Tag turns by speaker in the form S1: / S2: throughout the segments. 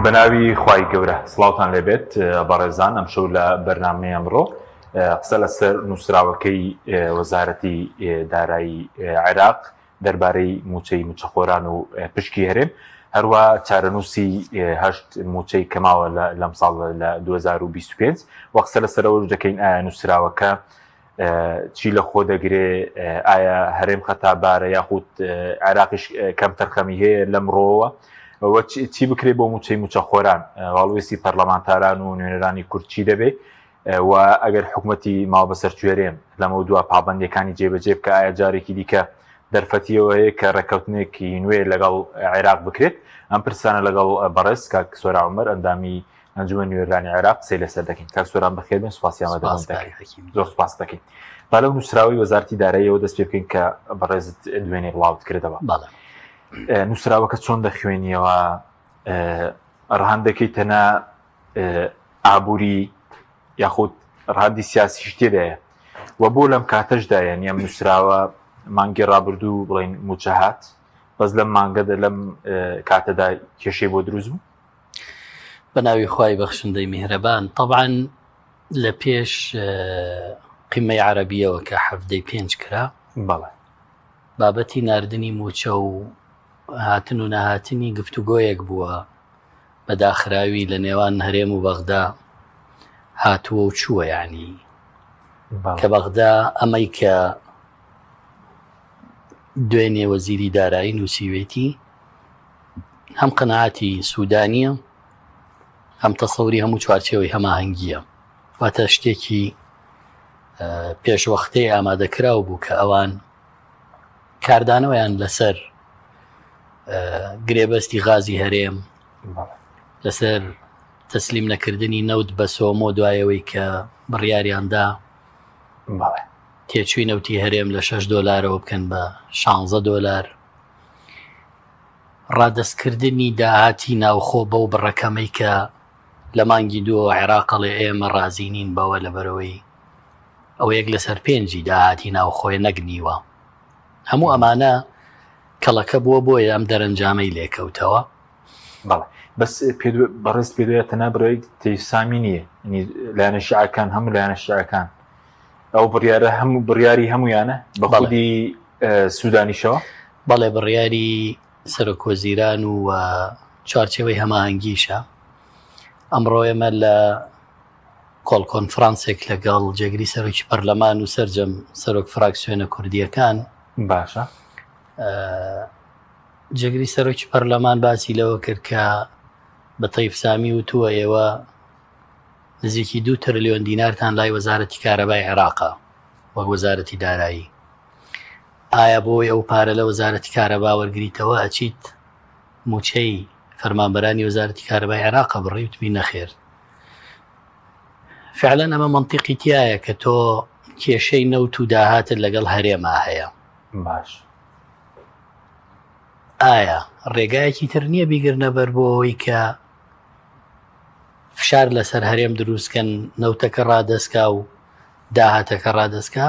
S1: بەناوی خوای گەورە سڵاوتان لێبێت بەڕێزان ئەم شەو لە بەرنامەی ئەمڕۆ قسە لەسەر نووسراوەکەی وەزارەتی دارایی عێراق دەربارەی موچەی موچەخۆران و پشکی هەرێم هەروە چارەنووسی هەشت موچەی کەماوە لەم ساڵ لە 2025 وە قسە لەسەرەوە دەکەین ئایا نووسراوەکە چی لە خۆ دەگرێ ئایا هەرێم خەتابارە یاخود عێراقیش کەم تەرخەمی هەیە لەمڕۆوە چی بکرێ بۆ موچەی موچەخۆران واڵوێستی پەرلەمانتاران و نوێنەرانی کورد چی دەبێ و ئەگەر حکوومەتی ماوە بەسەر کوێرێن لەمە دووە پابەندەکانی جێبەجێ بکە ئایا جارێکی دیکە دەرفەتیەوە هەیە کە ڕێکەوتنێکی نوێ لەگەڵ عێراق بکرێت ئەم پرسانە لەگەڵ بەڕێز کاک سۆرا عومەر ئەندامی ئەنجومەن نوێنەرانی عێراق قسەی لەسەر دەکەین. کاک سۆران بەخێر بێن، سوپاسیان دەکەین، زۆر سوپاس دەکەین. با لەو نووسراوی وەزارەتی داراییەوە دەست پێ بکەین کە بەڕێزت دوێنێ بڵاوت کردەوە. نووسراوەکە چۆن دەخوێنیەوە؟ ڕەهان دەکەیتەنە ئابووری یاخود ڕادی سیاسیش تێدایە و بۆ لەم کاتەشدایە نیەم نووسراوە مانگی ڕابردوو بڵێن موچە هات بەس لەم مانگەدا لەم کاتەدا کێشەی بۆ دروست بوو؟
S2: بەناوی خوای بەخشندەی میهرەبان. طبعاً لە پێش قیمەی عەرەبیەوە کە 75 کرا
S1: بەڵێ
S2: بابەتی ناردنی موچە و هاتن و نەهاتنی گفتوگۆیەک بووە بەداخراوی لە نێوان هەرێم و بەغدا هاتووە و چووە، یعنی کە بەغدا ئەمەی کە دوێنێ وەزیری دارایی نووسیوێتی هەم قەناعەتی سوودانیە هەم تەسەوری هەموو چوارچێوەی هەماهەنگیە، واتە شتێکی پێشوەختەی ئامادەکراو بوو کە ئەوان کاردانەوەیان لەسەر گرێبەستی غازی هەرێم، لەسەر تەسلیم نەکردنی نەوت بە سۆمۆ دوایەوەی کە بڕیاریاندا تێچووی نەوتی هەرێم لە $6 بکەن بە $16، ڕادەستکردنی داهاتی ناوخۆ بەو بڕەکەمەی کە لە مانگی دووە عێراقڵێ ئێمە ڕازینین بەوە لەبەرەوەی ئەو یەک لەسەر 5 داهاتی ناوخۆی نەگنیوە. هەموو ئەمانە کەڵەکە بووە بۆیە ئەم دەرەنجامەی لێکەوتەوە.
S1: بەڵێ بەس بەڕێز پێدوێتە تەنابڕێک تێسامی نییە، لایەنە شیعەکان هەموو لایەنە شیعەکان ئەو بڕیارە هەموو بڕیاری هەمویانە بە خودی سوودانیشەوە؟
S2: بەڵێ بڕیاری سەرۆکوەزیران و چوارچێوەی هەماهەنگیشە. ئەمڕۆ ئێمە لە کۆڵ کۆنفرانسێک لەگەڵ جێگری سەرۆکی پەرلەمان و سەرجەم سەرۆک فراکسیۆنە کوردیەکان
S1: باشە
S2: جێگری سەرۆکی پەرلەمان باسی لەوە کرد کە بە تەیفسامی وتووە ئێوە نزیکی 2 تریلیۆن دینارتان لای وەزارەتی کارەبای عێراقە وەک وەزارەتی دارایی. ئایا بۆی ئەو پارە لە وەزارەتی کارەبا وەرگریتەوە ئەچیت موچەی فەرمانبەرانی وەزارەتی کارەبای عێراقە بڕی؟ وتمی نەخێر. فعلەن ئەمە منتیقی تایە کە تۆ کێشەی نەوت و داهاتت لەگەڵ هەرێما هەیە.
S1: باش
S2: ئایا ڕێگایەکی تر نییە بیگرنە بەر بۆ ئەوەی کە فشار لەسەر هەرێم دروستکەن نەوتەکە ڕادەستکا و داهاتەکە ڕادەستکا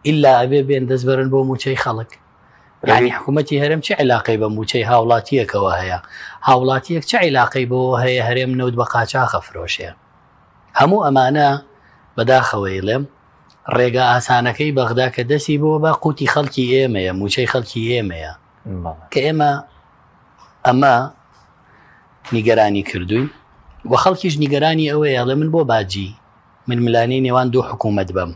S2: ئیلا ئەبێ بێن دەستبەرن بۆ موچەی خەڵک؟ یعنی حکوومەتی هەرێم چه عیلاقەی بە موچەی هاوڵاتیەکەوە هەیە؟ هاوڵاتیەک چه عیلاقەی بۆ هەیە هەرێم نەوت بە قاچاخە فرۆشێ؟ هەموو ئەمانە بەداخەوەی لێم ڕێگە ئاسانەکەی بەغدا کە دەستی بۆ بە قوتی خەڵکی ئێمەیە، موچەی خەڵکی ئێمەیە کە ئێمە ئەمە نیگەرانی کردوین و خەڵکیش نیگەرانی ئەوەیە لە من بۆ باجی من ملانەی نێوان دوو حکوومەت بم.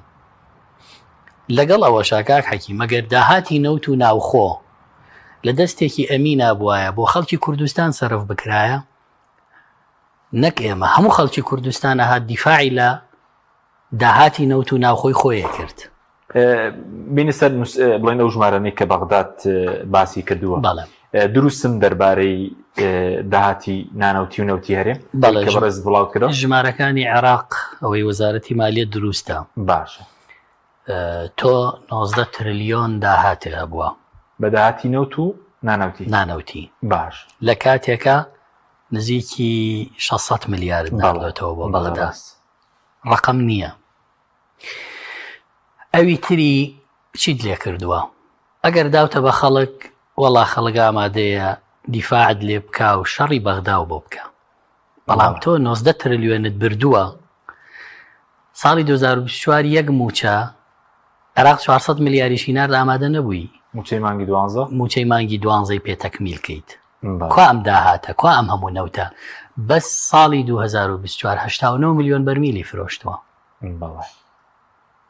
S2: لەگەڵ ئەوە شاکاک حەکیم ئەگەر داهاتی نەوت و ناوخۆ لە دەستێکی ئەمینا بووایە بۆ خەڵکی کوردستان سەرف بکرایە، نەک ئێمە هەموو خەڵکی کوردستان هات دیفاعی لە داهاتی نەوت و ناوخۆی خۆیە کرد.
S1: بینە سەر بڵێن ئەو ژمارەی کە بەغداد باسی کردووە دروستم دەربارەی داهاتی نانەوتی و نەوتی هەرێم کە بەڕێز بڵاو کردەوە؟
S2: ژمارەکانی عێراق ئەوەی وەزارەتی مالیە دروستە.
S1: باشە
S2: تۆ 19 تریلیۆن داهاتێ هەبووە
S1: بە داهاتی نەوت و
S2: نانەوتی.
S1: باش
S2: لە کاتێکە نزیکی 600 میلیارد داڵێتەوە بۆ بەغدا. ڕقم نییە. ئەوی تری چیت لێ کردووە؟ ئەگەر داوتە بە خەڵک وەڵا خەڵک ئامادەیە دیفاعت لێ بکا و شەڕی بەغدا و بۆ بکە، بەڵام تۆ 90 تریلیۆنت بردووە ساڵی 2024 یەک موچە عێراق 400 ملیاریشی نارد ئامادە نەبووی
S1: موچەی مانگی 12
S2: موچەی مانگی 12 پێ تەکمیلکەیت کوا ئەم داهاتە کوا ئەم هەموو نەوتە بەس ساڵی 2024 89 ملیۆن بەرمیلی فرۆشتووە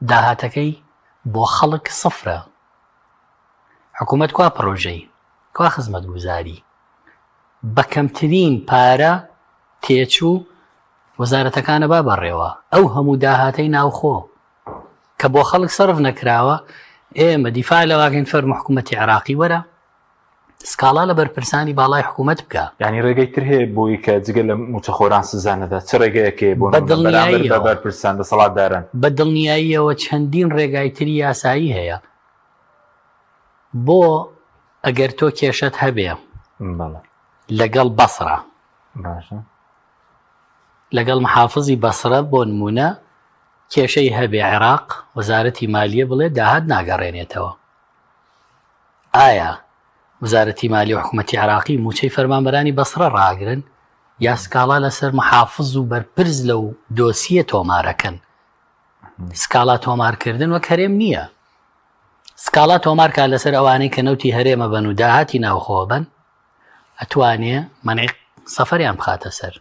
S2: داهاتەکەی بۆ خەڵک سفرە حکوومەت کوا پرۆژەی کوا خزمەت گوزاری بە کەمترین پارە تێچوو وەزارەتەکانە با بەڕێوە ئەو هەموو داهاتەی ناوخۆ کە بۆ خەڵک سەرف نەکراوە ئێمە دیفاع لەواگەین فەرمو حکوومەتی عێراقی وەرە سکاڵا لە بەرپرسانی باڵای حکوومەت بکە
S1: ینی ڕێگەی تر هەیە بۆی کە جگە لە موچەخۆران سزانەدا چ ڕێگەیەکێ بۆ بەرپرسان دەسەڵاتدارن
S2: بە دڵنیاییەوە چەندین ڕێگای تری یاسایی هەیە بۆ ئەگەر تۆ کێشت هەبێ لەگەڵ بەسرە لەگەڵ محافزی بەسرە بۆ نمونە کێشەی هەبێ عێراق وەزارەتی مالیە بڵێ داهات ناگەڕێنێتەوە ئایا وەزارەتی مالیە و حکوومەتی عێراقی موچەی فەرمانبەرانی بەسرە ڕاگرن یا سکاڵا لەسەر محافز و بەرپرس لەو دۆسیە تۆمارەکەن سکاڵا تۆمارکردن وەک هەرێم نییە سکاڵا تۆمارکە لەسەر ئەوانەی کە نەوتی هەرێمە بن و داهاتی ناوخۆ بن ئەتوانێ منعی سەفەریان بخاتە سەر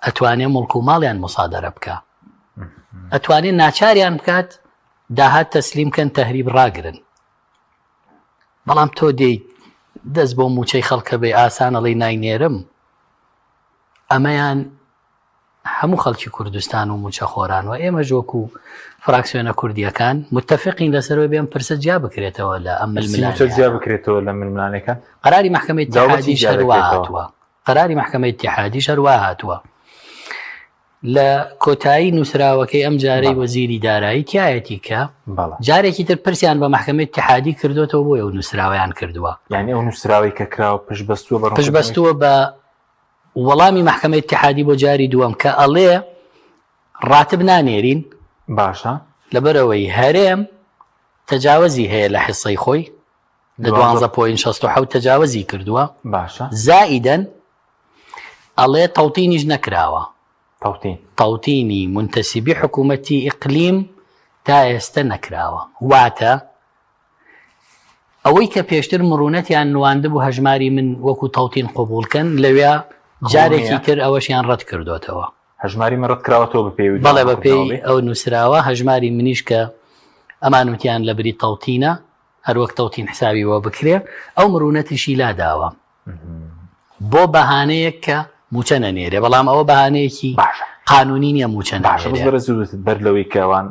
S2: ئەتوانێ مڵک و ماڵیان مصادرە بکە ئەتوانێ ناچاریان بکات داهات تەسلیمکەن تەهریب ڕاگرن بەڵام تۆ دەیت دەست بۆ موچەی خەڵکە بێ ئاسانەڵی ناینێرم ئەمەیان هەموو خەڵکی کوردستان و موچە خۆران و ئێمە ژۆک و فراکسیۆنە کوردیەکان متفقین لەسەرەوە بێم پرسە جیا بکرێتەوە لە ئەم
S1: جیا بکرێتەوە لە ململانەکان
S2: قەراری محکەمەی اتحادی شەروا هاتووە قەراری محکەمەی اتحادی شەروا هاتووە لە کۆتایی نووسراوەکەی ئەم جارەی وەزیری دارایی تایەتی کە جارێکی تر پرسیان بە محکەمەی اتحادی کردوتەوە بۆ ئەو نووسراوەیان کردووە
S1: یعنی ئەو نووسراوی کە کراوە
S2: پشتبەستووە بە وەڵامی محکەمەی اتحادی بۆ جاری دووەم کە ئەڵێ ڕاتب نانێرین
S1: باشە
S2: لەبەرەوەی هەرێم تەجاوزی هەیە لە حیسەی خۆی لە 12.67 تەجاوزی کردووە
S1: باشە
S2: زائیدەن ئەڵێ تەوتینیش نەکراوە تەوتینی منتەسیبی حکوومەتی ئیقلیم تا ئێستا نەکراوە واتە ئەوەی کە پێشتر مڕونەتیان نواندە بوو هەژماری من وەکو تەوتین قبولکەن لەوێ جارێکی تر ئەوەشیان ڕەت کردوتەوە
S1: هەژماری من ڕەت کراوەتەوە بەپێی
S2: بەڵێ بەپێی ئەو نووسراوە هەژماری منیش کە ئەمانوتیان لە بری تەوتینە هەروەک تەوتین حسابیەوە بکرێ ئەو مڕونەتیشی لاداوە بۆ بەهانەیەک کە موچە نەنێرێ بەڵام ئەوە بەهانەیەکی قانونی نییە موچە
S1: بەر لەوەی کەوان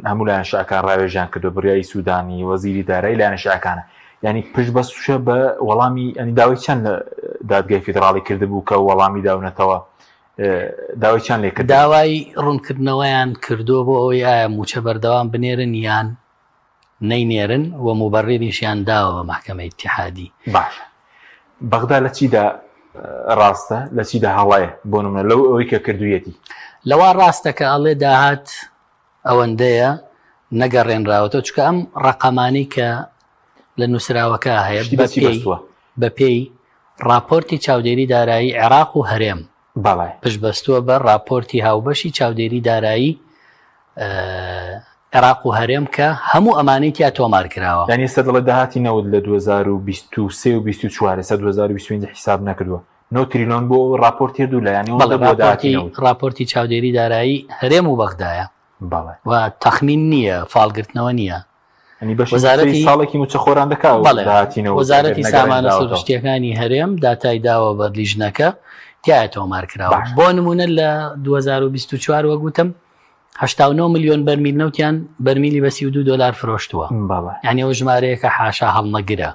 S1: هەموو لایەن شاکان ڕاوێژیان کردو بڕیایی سوودانی وەزیری دارایی لایەنە شاکانە ینی پشت بە سوشە بە وەڵامی ئەنی داوای چەند لە دادگای فیدراڵی کردبوو کە وەڵامی داونەتەوە داوای چەند لێ کرد
S2: داوای ڕوونکردنەوەیان کردو بۆ ئەوەی ئایا موچە بەردەوام بنێرن یان نەینێرن و موبەڕێریشیان داوە بە محکەمەی اتحادی
S1: باشە بەغدا لە چیدا ڕاستە لە چیدا هەڵایە بۆ نمونە لەو ئەوەی کە کردوویەتی
S2: لەوا ڕاستە کە ئەڵێ داهات ئەوەندەیە نەگەڕێنراوەتەوە چکە ئەم ڕقەمانی کە لە نووسراوەکە هەیە بەپێی راپۆرتی چاودێری دارایی عێراق و هەرێم پشت بەستووە بە راپۆرتی هاوبەشی چاودێری دارایی عێراق و هەرێم کە هەموو ئەمانەی تیا تۆمار کراوە
S1: یعنی ئێستا دەڵێ داهاتی نەوت لە 2023 و 24 2025 حساب نەکردووە 9 تریلیۆن بۆ راپۆرت هێردوو لە ینی
S2: راپۆرتی چاودێری دارایی هەرێم و بەغدایە و تەخمین نییە فالگرتنەوە نییە
S1: وەزارەتی ساڵێکی موچەخۆران دەکات
S2: وەزارەتی سامانە سروشتیەکانی هەرێم داتای داوە بە لیژنەکە تایە تۆمار کراوە بۆ نمونە لە 2024 وەگوتم 89 ملیۆن بەرمیل نەوتیان بەرمیلی بە $32 فرۆشتووە یعنی ئەو ژمارەیەکە حاشا هەڵنەگرە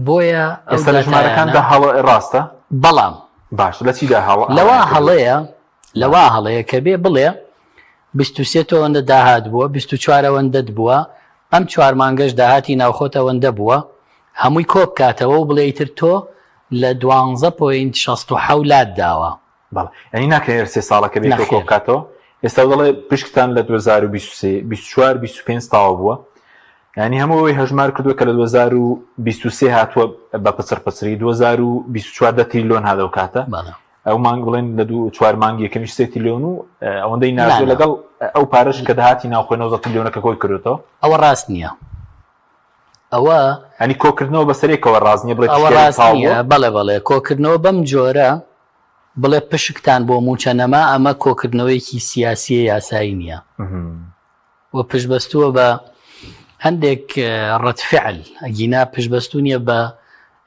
S2: بۆیە
S1: ئێستا لە ژمارەکاندا هەڵە ڕاستە
S2: بەڵام
S1: باش لە چیدا هەڵە
S2: لەوا هەڵەیە کە بێ بڵێ 23 ئەوەندە داهات بووە 24 ئەوەندەت بووە ئەم 4 مانگەش داهاتی ناوخۆت ئەوەندە بووە هەمووی کۆ بکاتەوە و بڵێیتر تۆ لە 12.67 لات داوە
S1: ینی ناکرێت 3 ساڵەکە بێت کۆ بکاتەوە ئێستا دەڵێ پشکتان لە 2024 25 تاوە بووە ینی هەمووی هەژمار کردووە کە لە 2023 هاتووە بە پچڕ پچری 2024 تریلیۆن هاتەوە کاتە ئەو مانگ بڵێن لە 2-4 مانگی یەکەمیش 3 تریلیۆن و ئەوەندەی
S2: نا.
S1: نردووە لەگەڵ ئەو پارەش کە داهاتی ناوخۆی 90 تریلیۆنەکە کۆی کردوێتەوە.
S2: ئەوە ڕاست نییە، ئەوە
S1: ئەنی کۆکردنەوە بەسەرێکەوە ڕاست نییە بڵێ
S2: ئەوە ڕاست نییە. بەڵێ کۆکردنەوە بەم جۆرە بڵێ پشکتان بۆ موچە نەما، ئەمە کۆکردنەوەیکی سیاسیە یاسایی نییە و پشتبەستووە بە هەندێک ڕەتفعل ئەگینا پشتبەستوو نییە بە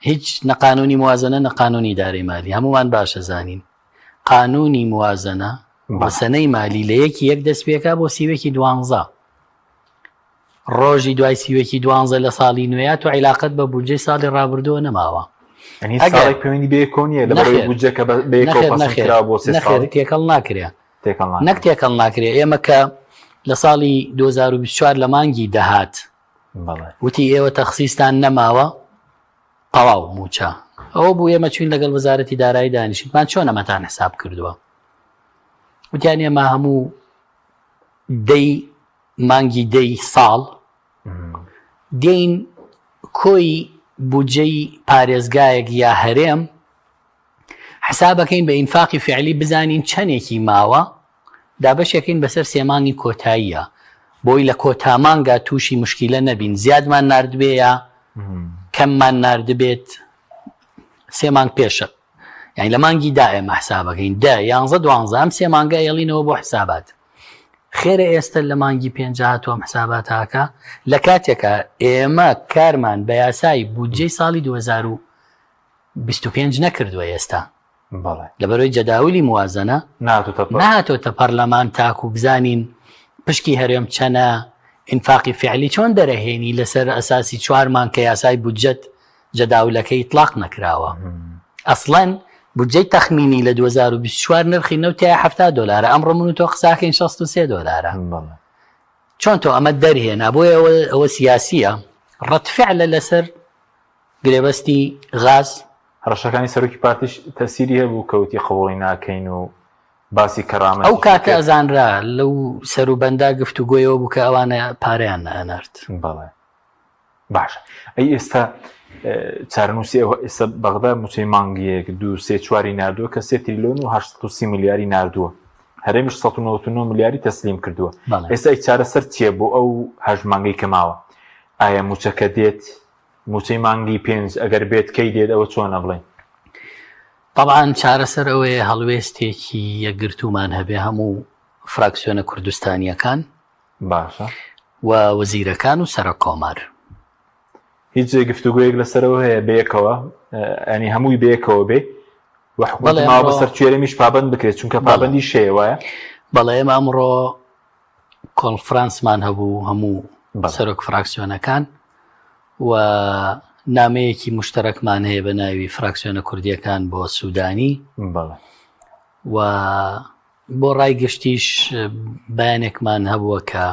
S2: هیچ نەقانونی موازنە نەقانونی دارەی مالی. هەمومان باشە زانین قانونی موازنە بەسەنەی مالی لە یەکی یەک دەست پێکا بۆ سیوێکی 12 ڕۆژی دوای سیوێکی 12 لە ساڵی نوێ تو عیلاقەت بە بودجەی ساڵی ڕابردووە نەماوە.
S1: ئەگەر پەیوەندی بێکۆنیە لە بەرەوەی بودجەکە
S2: نەخێر تێکەڵ ناکرێ نەک تێکەڵ ناکرێ. ئێمە کە لە ساڵی 2024 لە مانگی دەهات وتی ئێوە تەخسیستان نەماوە قەواو موچە، ئەوە بوو ئێمە چوین لەگەڵ وەزارەتی دارایی دانیشتمان چۆن ئەمەتان حساب کردووە. وتیان ئێمە هەموو مانگی دەی ساڵ دێین کۆی بودجەی پارێزگایەک یا هەرێم حسابەکەین بە ئینفاقی فعلی بزانین چەندێکی ماوە دابەشەکەین بەسەر سێمانی کۆتاییە بۆی لە کۆتامانگا تووشی مشکیلە نەبین، زیادمان نردبێ یا کەممان نردبێت. سێمانگ پێشە یعنی لە مانگی دا ئێمە حسابەکەین 10-11 ئەم سێ مانگە ئێڵینەوە بۆ حسابات. خێرە ئێستا لە مانگی 50 تۆم حسابات هاکە لە کاتێکە ئێمە کارمان بە یاسای بودجەی ساڵی 2025 نەکردووە ئێستا لەبەرەوەی جەداولی موازنە نهاتۆتە پەرلەمان تاکو بزانین پشکی هەرێم چەنە، ئینفاقی فعلی چۆن دەرەهێنی لەسەر ئەساسی 4 مانگ کە یاسای بودجەت جەداولەکەی ئیطلاق نەکراوە. ئەسڵەن بودجەی تەخمینی لە 2024 نرخی نەوتە $70 ئەمڕۆ من و تۆ قساکەین $63. چۆن تۆ ئەمە دەرهێنا؟ بۆیە ئەوە سیاسیە ڕەتفعلە لەسەر گرێبەستی غاز.
S1: هەڕەشەکانی سەرۆکی پارتیش تەسیری هەبوو کەوتی قبوڵی ناکەین و باسی کەڕامەتی
S2: ئەو کاتە ئەزانرا لەو سەروبەندا گفتوگۆیەوە بوو کە ئەوانە پارەیان نەنارد.
S1: بەڵێ باش. ئەی ئێستا چارەنووسی ئێستا بەغدا موچەی مانگیەک 2-3-4 نردووە کە 3 تریلیۆن و 830 میلیاری نردووە، هەرێمیش 199 میلیاری تەسلیم کردووە. ئێستا چارەسەر چییە بۆ ئەو هەژ مانگی کەماوە؟ ئایا موچەکە دێت؟ موچەی مانگی 5 ئەگەر بێت کەی دێت؟ ئەوە چۆنە بڵێن؟
S2: طبعاان چارەسەر ئەوەیە هەڵوێستێکی یەکگرتومان هەبێ هەموو فراکسیۆنە کوردستانیەکان
S1: باشە
S2: و وەزیرەکان و سەرۆک کۆمار.
S1: هیچ گفتوگویەک لەسەرەوە هەیە بەیەکەوە ئەنی هەمووی بەیەکەوە بێ وحکومەت بەسەر کوێرەمیش پابند بکرێت چونکە پابندی شەیە وایە؟
S2: بەڵێ ئێمە ئەمڕۆ کۆنفرانسمان هەبوو هەموو سەرۆک فراکسیۆنەکان و نامەیەکی مشتەرەکمان هەیە بە ناوی فراکسیۆنە کوردیەکان بۆ سوودانی و بۆ ڕایگەشتیش بەیانێکمان هەبووە کە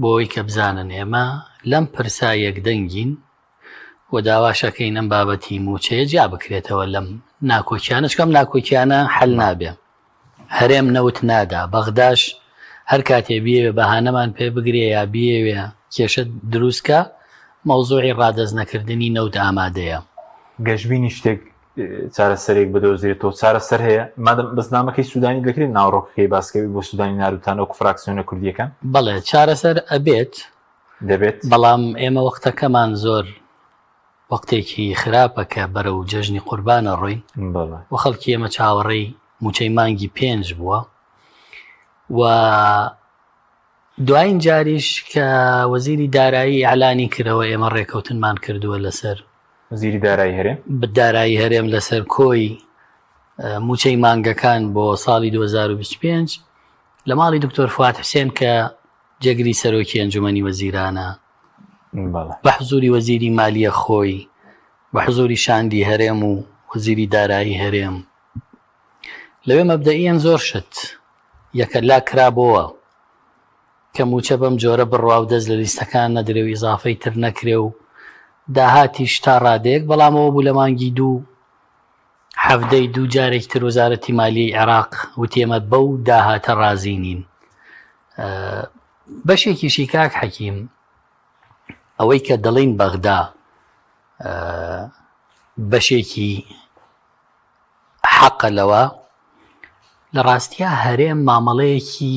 S2: بۆی کە بزانن ئێمە لەم پرسا یەکدەنگین و داواشەکەی ئەم بابەتی موچەیە جا بکرێتەوە لەم ناکۆکیانە، چکەم ناکۆکیانە حەل نابێ، هەرێم نەوت نادا، بەغداش هەر کاتێ بێوێ بەهانەمان پێ بگرێ یا بێوێ کێشە دروستکە مەوزوعی ڕادەزنەکردنی نەوت ئامادەیە.
S1: گەشتبینی شتێک چارەسەرێک بدۆزرێتەوە چارەسەر هەیە مادەم بەزنامەکەی سوودانی دەکرێت ناوڕۆکەکەی باسکەوی بۆ سوودانی ناروتانە و فراکسیۆنە کوردیەکان؟
S2: بەڵێ چارەسەر ئەبێت
S1: دەبێت،
S2: بەڵام ئێمە وەختەکەمان زۆر وەختێکی خراپە کە بەرە و جەژنی قوربانە ڕۆین و خەڵکی ئێمە چاوەڕێی موچەی مانگی 5 بووە و دوایین جاریش کە وەزیری دارایی ئەعلانی کردەوە ئێمە ڕێکەوتنمان کردووە لەسەر
S1: وەزیری دارایی هەرێم
S2: دارایی هەرێم لەسەر کۆی موچەی مانگەکان بۆ ساڵی 2025 لە ماڵی دکتۆر فواد حوسێن کە جێگری سەرۆکی ئەنجومەنی وەزیرانە بە حزوری وەزیری مالیە خۆی بە حزوری شاندی هەرێم و وەزیری دارایی هەرێم لەوێ مەبدەئیان زۆر شت یەکە لا کرابەوە کە موچە بەم جۆرە بڕوا و دەست لە لیستەکان نەدرێ و ئیزافەی تر نەکرێ و داهاتیش تا ڕادەیەک بەڵامەوە بوو لە مانگی 2 جارێک تر وەزارەتی مالیەی عێراق وتێمە بەو داهاتە ڕازی نین. بەشێکیشی کاک حەکیم ئەوەی کە دەڵێن بەغدا بەشێکی حەقە لەوە لە ڕاستیە هەرێم مامەڵەیەکی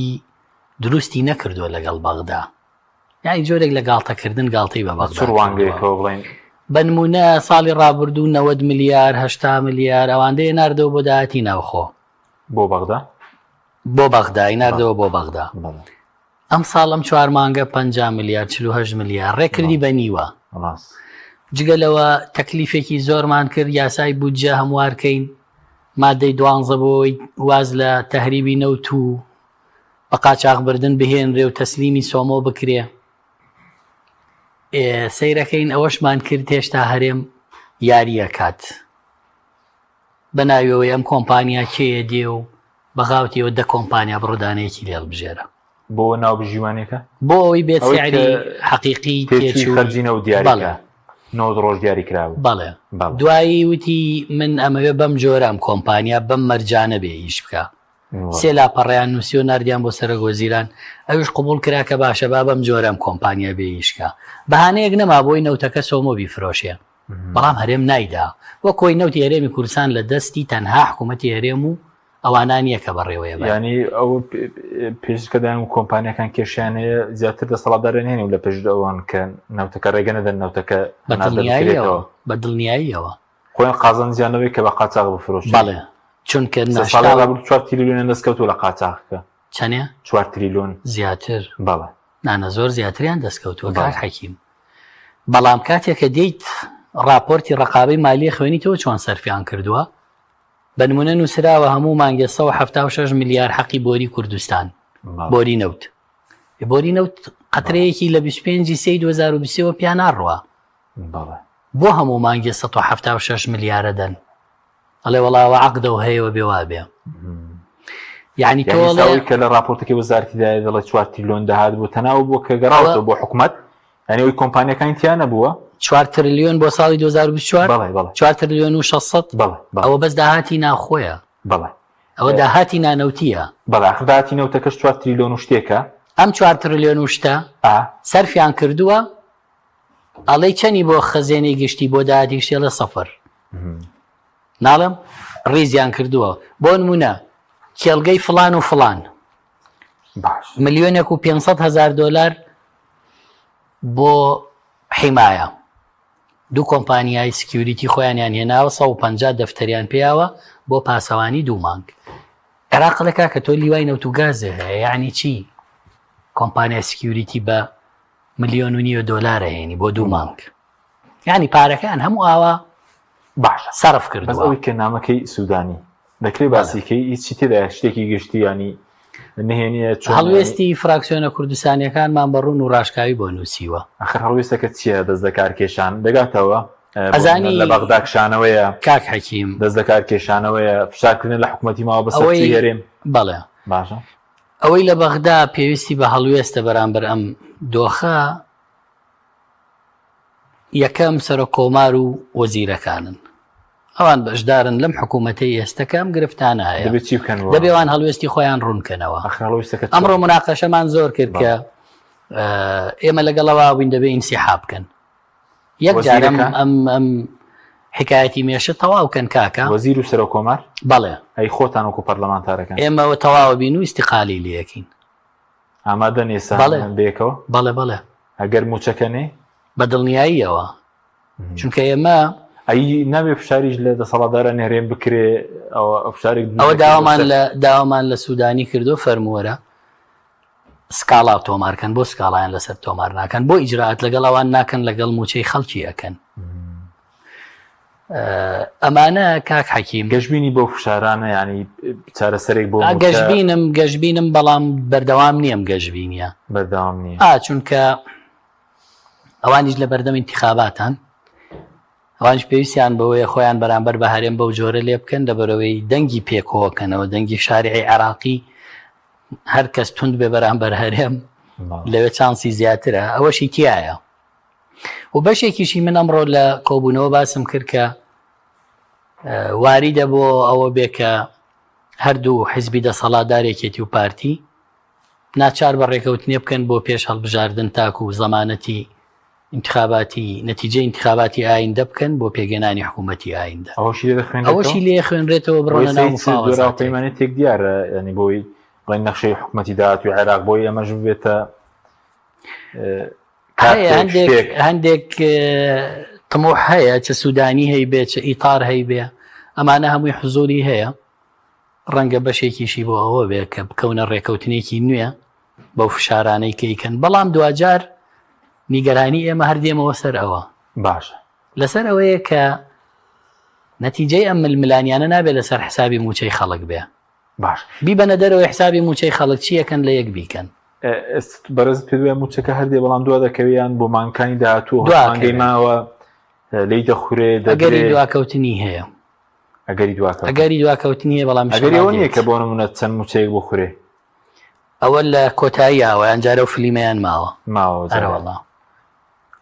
S2: دروستی نەکردووە لەگەڵ بەغدا، یانی جۆرێک لە گاڵتەکردن گاڵتەی بە بەغدا
S1: ڕوانگەیەکەوە بڵێن
S2: بە نمونە ساڵی ڕابردوو 90 ملیار 80 ملیار ئەوانەیە ناردەوە بۆ داهاتی ناوخۆ
S1: بۆ بەغدا
S2: بۆ بەغدای ناردەوە بۆ بەغدا. ئەم ساڵ ئەم 4 مانگە 50 ملیار 48 ملیار ڕێکردی بە نیوە. جگەلەوە تەکلیفێکی زۆرمان کرد یاسای بودجە هەموارکەین مادەی 12 بۆی واز لە تەهریبی نەوت و بە قاچاغبردن بهێنرێ و تەسلیمی سۆمۆ بکرێ. سەیرەکەین ئەوەشمان کرد هێشتا هەرێم یاریە کات بە ناویەوەی ئەم کۆمپانیا کێیە دێ و بەغاوتیەوە دە کۆمپانیا بڕۆدانەیەکی لێڵ بژێرە
S1: بۆ ناو بژیوانێکە
S2: بۆ ئەوی بێت سیاری حەقیقی
S1: خەرجینە و دیارە 9 ڕۆژ دیاری کراوە.
S2: بەڵێ دوایی وتی من ئەمەوێ بەم جۆرە ئەم کۆمپانیا بەم مەرجانە بێ ئیش بکە. سێ لاپەڕیان نووسی و نردیان بۆ سەرۆک وەزیران ئەوش قبول کرا کە باشە با بەم جۆرە ئەم کۆمپانیا بێ ئیشکە. بەهانەیەک نەما بۆی نەوتەکە سۆمۆ بیفرۆشێ، بەڵام هەرێم نایدا وە کۆی نەوتی هەرێمی کوردستان لە دەستی تەنها حکوومەتی هەرێم و ئەوانانیە کە بەڕێوەیە
S1: ینی ئەو پێشکەدان و کۆمپانیەکان کێشیانەیە زیاتر دەسەڵاتدارن هێنی و لە پێش ئەوان کە نەوتەکە ڕێگە نەدەن نەوتەکە
S2: بە دڵنیاییەوە
S1: خۆیان قازانجیانەوەی کە بە قاچاق بفرۆش.
S2: بەڵێ چونکە
S1: 4 تریلیۆن دەستکەوتو لە قاچاقەکە
S2: چەندێ
S1: 4 تریلیۆن
S2: زیاتر.
S1: بەڵێ
S2: نانە زۆر زیاتریان دەستکەوتووە کار حەکیم. بەڵام کاتێککە دەیت راپۆرتی ڕقابەی مالیە خوێنیتەوە چۆن سەرفیان کردووە بە نمونە نووسراوە هەموو مانگە 176 ملیار حەقی بۆری کوردستان بۆری نەوت. بۆری نەوت قەترەیەکی لە 25 سی 2023 پیان ناڕوە بۆ هەموو مانگە 176 ملیارە دەن ئەڵێ وەڵاوە عەقدە و هەیەوە بێوا بێ. یعنی
S1: تۆڵی کە لە راپۆرتەکەی وەزارەتیدارە دەڵێت 4 تریلیۆن داهات بوو تەناو بۆ کە گەڕاوەتەوە بۆ حکوومەت ینی ئەوی کۆمپانیەکان تیانە بووە
S2: 4 تریلیۆن بۆ ساڵی 2024 4 تریلیۆن و 600 ئەوە بەس داهاتی ناخۆیە. ئەوە داهاتی نانەوتیە.
S1: بەڵاخر داهاتی نەوتەکەش 4 تریلیۆن و شتێکە.
S2: ئەم 4 تریلیۆن و شتە سەرفیان کردووە ئەڵەی چەنی بۆ خەزێنەی گشتی بۆ داهاتی شتێ لە سەفر ناڵم ڕیزیان کردووە. بۆ نمونە کێڵگەی فلان و فلان ملیۆنێک و 500,000 دلار بۆ حیمایە. دوو کۆمپانیای سکیوریتی خۆیانیان هێناوە 150 دەفتەریان پێیاوە بۆ پاسەوانی 2 مانگ. عێراقڵێکا کە تۆ لیوای نەوت و گازێ هەیە یعنی چی کۆمپانیای سکیوریتی بە 1.5 ملیۆن دلار هێنی بۆ 2 مانگ یعنی پارەکان هەموو ئاوا باش سەرف کردووە.
S1: ئەوی کە نامەکەی سوودانی دەکرێت باسیکەی هیچی تێدا شتێکی گشتی ینی نهێنیە
S2: هەڵوێستی فراکسیۆنە کوردستانیەکانمان بەڕوون و ڕاشکاوی بۆ نووسیوە.
S1: ئەخر هەڵوێستەکە چییە دەست دەکار کێشان دەگاتەوە ئەزانی لە بەغدا کشانەوەیە
S2: کاک حەکیم
S1: دەست دەکار کێشانەوەیە فشارکردن لە حکوومەتی ماوە بەسەر هەرێم.
S2: بەڵێ
S1: باشە
S2: ئەوەی لە بەغدا پێویستی بە هەڵوێستە بەرامبەر ئەم دۆخە یەکەم سەرۆک کۆمار و وەزیرەکانن ئەوان بەشدارن لەم حکوومەتەی ئێستەکەم گرفتانە هەیە دەبێوان هەڵوێستی خۆیان ڕوونکەنەوە. ئەمڕۆ مناقەشەمان زۆر کرد کە ئێمە لەگەڵەوە بووین دەبێ ئینسیحاب بکەن یەک جارم ئەم حکایەتی مێشە تەواوکەن کاکە
S1: وەزیر و سەرۆک کۆمار.
S2: بەڵێ
S1: ئەی خۆتان وەکو پەرلەمانتارەکان
S2: ئێمەوە تەواو بین و ئیستیقالی لەکەین
S1: ئامادە نێسان بێکەوە.
S2: بەڵێ
S1: ئەگەر موچەکەنێ
S2: بە دڵنیاییەوە چونکە ئێمە
S1: ئەی نابێ فشاریش لە دەسەڵاتدارە نێرێن بکرێ
S2: ئەوە داوامان لە سوودانی کردو فەرمووەرە سکاڵا تۆمارکەن بۆ سکاڵیان لەسەر تۆمار ناکەن بۆ ئیجرات لەگەڵ ئەوان ناکەن لەگەڵ موچەی خەڵکی ئەەکەن. ئەمانە کاک حەکیم
S1: گەشتبینی بۆ فشارانە ینی چارەسەرێک بۆ
S2: گەشتبینم بەڵام بەردەوام نییەم گەشتبینیە
S1: بەردەوام نییە
S2: چونکە ئەوانیش لە بەردەم انتخاباتان ئەوانش پێویستیان بەوەیە خۆیان بەرامبەر بە هەرێم بەو جۆرە لێ بکەن لەبەرەوەی دەنگی پێکۆوەکەنەوە دەنگی شارعی عێراقی هەر کەس تند بێ بەرامبەر هەرێم لەوێ چانسی زیاترە ئەوەشی تایە. و بەشێکیشی من ئەمڕۆ لە کۆبوونەوە باسم کرد کە واریدە بۆ ئەوە بێ کە هەردوو حیزبی دەسەڵاتدارێکێتی و پارتی ناچار بە ڕێکەوتنێ بکەن بۆ پێش هەڵبژاردن تاکو و زەمانەتی انتخاباتی نەتیجەی انتخاباتی ئایندە بکەن بۆ پێگەێنانی حکوومەتی ئایندە.
S1: ئەوەشی
S2: لێ خوێنرێتەوە بڕۆنە ناو
S1: مفاوەزات تێک دیارە، ینی بۆی بڵێن نەخشەی حکوومەتی داهاتووی عێراق بۆی ئەمەش بێتە
S2: هەندێک تمۆح هەیە چە سوودانی هەی بێت چە ئیتار هەی بێ، ئەمانە هەمووی حزوری هەیە، ڕەنگە بەشێکیشی بۆ ئەوە بێ کە بکەونە ڕێکەوتنێکی نوێ بەو فشارانەی کەیکەن. بەڵام دوجار نیگەرانی ئێمە هەردێمەوە سەر ئەوە
S1: باشە
S2: لەسەر ئەوەیە کە نەتیجەی ئەم ململانیانە نابێت لەسەر حسابی موچەی خەڵک بێ.
S1: باش
S2: بیبەنە دەرەوەی حسابی موچەی خەڵک چیەکەن لە یەک بیکەن.
S1: بەرز پێ موچەکە هەردێ بەڵام دووە دەکەویان بۆ مانکانی داهاتوو ماوە لی دەخورێ
S2: ئەگەری دواکەوتنی هەیە ئەگەری دواکەوتنی هەیە بەڵام
S1: ئەگەریەوە نییە کە بۆ نمونە چەند موچەیەک بخورێ
S2: ئەوە لە کۆتاییەوە یانجارە و فلیمەیان
S1: ماوە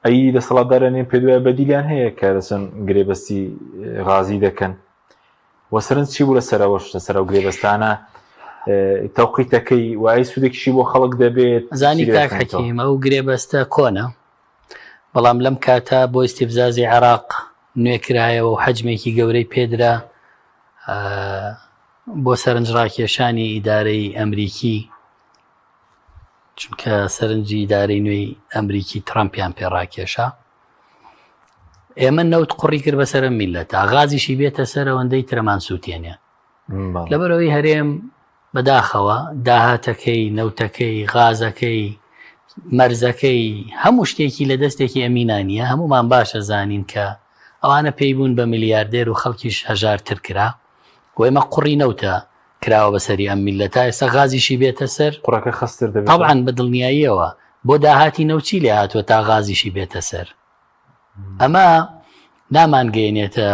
S1: ئەی دەسەڵاتدارانێ پێ دوایە بەدیلیان هەیە کە دەچەند گرێبەستی غازی دەکەن وە سەرنج چی بوو لەسەرەوەش لەسەر ئەو گرێبەستانە تەوقیتەکەی وای سوودێکیشی بۆ خەڵک دەبێت
S2: زانی کاک حەکیم ئەو گرێبەستە کۆنە بەڵام لەم کاتە بۆ ئیستیفزازی عێراق نوێکرایەوە و حەجمێکی گەورەی پێدرا بۆ سەرنجڕاکێشانی ئیدارەی ئەمریکی، چونکە سەرنجی ئیدارەی نوێی ئەمریکی ترامپیان پێڕاکێشا. ئێمە نەوت قوڕی کرد بەسەر میلەتە، غازیشی بێتە سەر ئەوەندەی ترەمان سووتێنێ. لەبەرەوەی هەرێم بەداخەوە داهاتەکەی، نەوتەکەی، غازەکەی، مەرزەکەی، هەموو شتێکی لە دەستێکی ئەمینانیە. هەمومان باشە زانین کە ئەوانە پێی بوون بە میلیاردێر و خەڵکیش هەژارتر کرا و ئێمە قوڕی نەوتە کراوە بەسەری ئەم میلەتە. ئێستا غازیشی بێتە سەر
S1: قوڕەکە خستر دەبێت
S2: طبعاً بەدڵنیاییەوە بۆ داهاتی نەوچی لێ هاتووە تا غازیشی بێتە سەر. ئەمە نامانگەێنێتە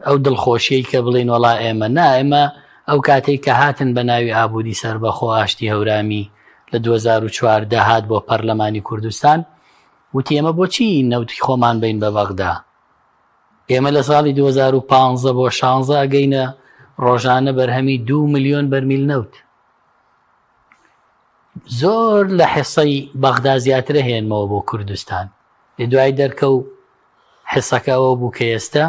S2: ئەو دڵخۆشیەی کە بڵێن وەڵا ئێمە ئێمە ئەو کاتێک کە هاتن بە ناوی ئابووری سەربەخۆ ئاشتی هەورامی لە 2014 هات بۆ پەرلەمانی کوردستان وتی ئێمە بۆچی نەوتی خۆمان بین بە بەغدا؟ ئێمە لە ساڵی 2015 بۆ 16 ئەگەینە ڕۆژانە بەرهەمی 2 ملیۆن بەرمیل نەوت. زۆر لە حیسەی بەغدا زیاترە هێنمەوە بۆ کوردستان. لە دوای دەرکە و حسەکەەوە بوو کە ئێستا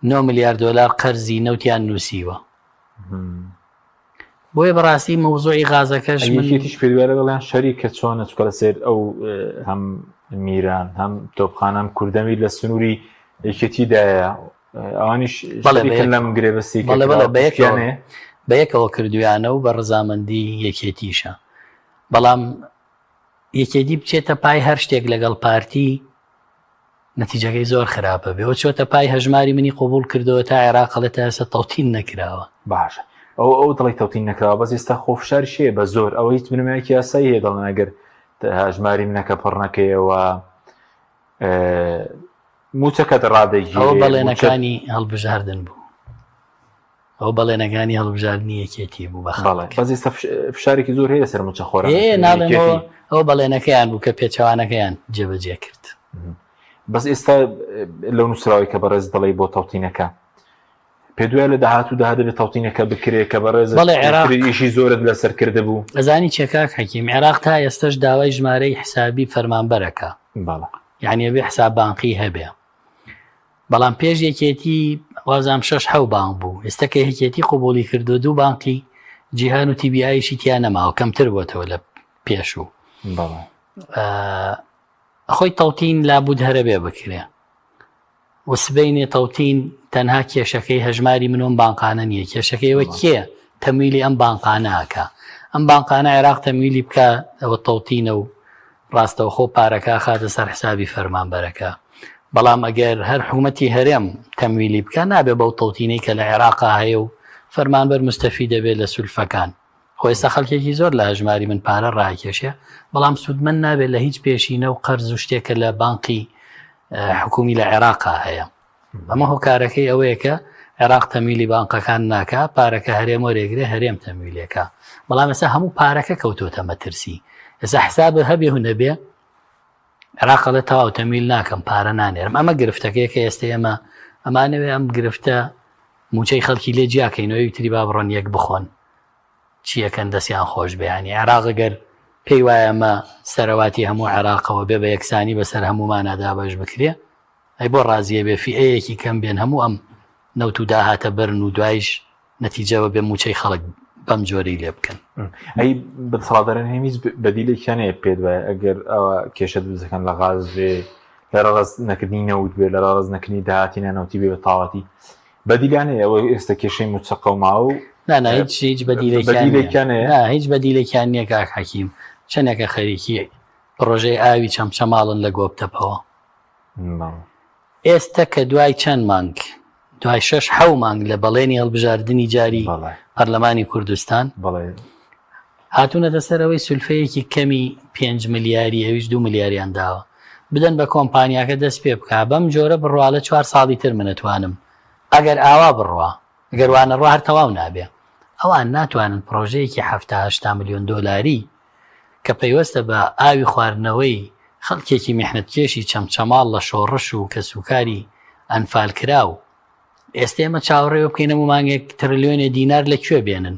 S2: 9 میلیارد دلار قەرزی نەوتیان نووسیوە. بۆیە بەڕاستی مەوزوعی غازەکەش
S1: منیش پێوارە بەڵیان شەریک کە چۆنە چکە لەسێر ئەو هەم میران هەم تۆپخانەم کوردەمی لە سنووری یەکێتیدایە ئەوانیش لەم گرێبەستی
S2: بە یەکەوە کردویانە و بە ڕزامەندی یەکێتیشە. بەڵام یەکێتی بچێتە پای هەر شتێک لەگەڵ پارتی نەتیجەکەی زۆر خراپە بێەوە چۆتە پای هەژماری منی قوبول کردەوە تا عێراقڵێت تا ئێستا تەوتین نەکراوە.
S1: باشە ئەو دڵی تەوتین نەکراوە بەس ئێستا خۆفشار شێ بە زۆر ئەوە هیچ بنمایەکی یاسایی هەیە دەڵێن ئەگەر هەژماری منەکە پڕ نەکەیەوە موچەکەت ڕادەگیرێت.
S2: ئەوە بەڵێنەکانی هەڵبژاردن بوو، ئەو بەڵێنەکانی هەڵبژاردننی یەکێتی بوو
S1: بەس ئێستا فشارێکی زۆر هەیە لەسەر موچە خۆران
S2: ناڵێمەوە ئەو بەڵێنەکەیان بوو کە پێچەوانەکەیان جێبەجێ کرد.
S1: بەس ئێستا لەو نووسراوی کە بەڕێز دەڵی بۆ تەوتینەکە پێ دوای لە داهاتوو دەبێت تەوتینەکە بکرێت کە بەڕێز ئیشی زۆرت لەسەر کرده بوو.
S2: ئەزانی چێکاک حەکیم عێراق تا ئێستش داوای ژمارەی حسابی فەرمانبەرەکە، یعنی ئەبێ حساب بانقی هەبێ. بەڵام پێش یەکێتی وازام 6-7 بانک بوو. ئێستا کە یەکێتی قوبولی کردو 2 بانقی جیهان و تیبیایشی تیان نەماوە، کەمتر بۆتەوە لە پێش و خۆی تەوتین لابوود هەرە بێ بکرێ وسبەینێ تەوتین تەنها کێشەکەی هەژماری منۆم بانقانە نییە. کێشەکەیەوە کێ تەمویلی ئەم بانقانەکە؟ ئەم بانقانە عێراق تەمویلی بکە ئەوە تەوتینە و ڕاستەوە خۆ پارەکە خاتە سەر حسابی فەرمانبەرەکە. بەڵام ئەگەر هەر حکوومەتی هەرێم تەمویلی بکە نابێ بەو تەوتینەی کە لە عێراقا هەیە و فەرمانبەر مستەفی دەبێت لە سولفەکان. خۆی ئێستا خەڵکێکی زۆر لە هەژماری من پارە ڕاکێشێ، بەڵام سوودمەند نابێت لە هیچ پێشینە و قەرز و شتێکە لە بانقی حکومی لە عێراقا هەیە. ئەمە هۆکارەکەی ئەوەیە کە عێراق تەمویلی بانقەکان ناکە، پارەکە هەرێم وەرێگرێ هەرێم تەمویلەکە. بەڵام ئێستا هەموو پارەکە کەوتۆتە مەترسی. ئێستا حساب هەبێ و نەبێ عێراقڵێ تەواو تەمویل ناکەم پارە نانێرم. ئەمە گرفتەکەی کە ئێستا ئێمە ئەمانەوێ ئەم گرفتە موچەی خەڵکی لێ جیاکەینەوەی تری با بڕۆن یەک بخۆن چیەکەن دەستیان خۆش بێ. ینی عێراق ئەگەر پێی وایەمە سەرەواتی هەموو عێراقەوە بێ بە یەکسانی بەسەر هەمومانەدا بەش بکرێ ئەی بۆ ڕازیە بێ فیئەیەکی کەم بێن هەموو ئەم نەوت و داهاتە بەرن و دوایش نەتیجەوە بێ موچەی خەڵک بەم جۆرەی لێ بکەن.
S1: ئەی بەسەڵاتداران هێمیز بەدیلێکیانەیە پێت وایە ئەگەر ئەوە کێشە دروستەکەن لە غاز بێ لە ڕاز نەکردنی نەوت بێ لە ڕاز نەکردنی داهاتی نانەوتی بێ بە تاواتی بەدیلانەیە ئەوە ئێستا کێشەی موچە قەوما و
S2: هیچ بەدیلێکیانەیە هیچ بەدیلێکیان نییە کاک حەکیم چەندێکە خەریکی پرۆژەی ئاوی چەمچەماڵن لە گۆبتەپەوە ئێستا کە دوای چەند مانگ دوای 6-7 مانگ لە بەڵێنی هەڵبژاردننی جاری پەرلەمانی کوردستان هاتوونەتە سەرەوەی سولفەیەکی کەمی 5 ملیاری ئەویش 2 ملیاریان داوە بدەن بە کۆمپانیاکە دەست پێ بکە بەم جۆرە بڕواڵە 4 ساڵی تر منەتوانم ئەگەر ئاوا بڕوا گەروانە ڕوا هەر تەواو نابێ ئەوان ناتوانن پرۆژەیەکی 7-8 ملیۆن دۆلاری کە پەیوەستە بە ئاوی خواردنەوەی خەڵکێکی میحنەتکێشی چەمچەماڵ لە شۆڕش و کەسوکاری ئەنفال کراو ئێستێمە چاوەڕێوە بکەینە و مانگێک تریلیۆنێ دینار لەکوێ بێنن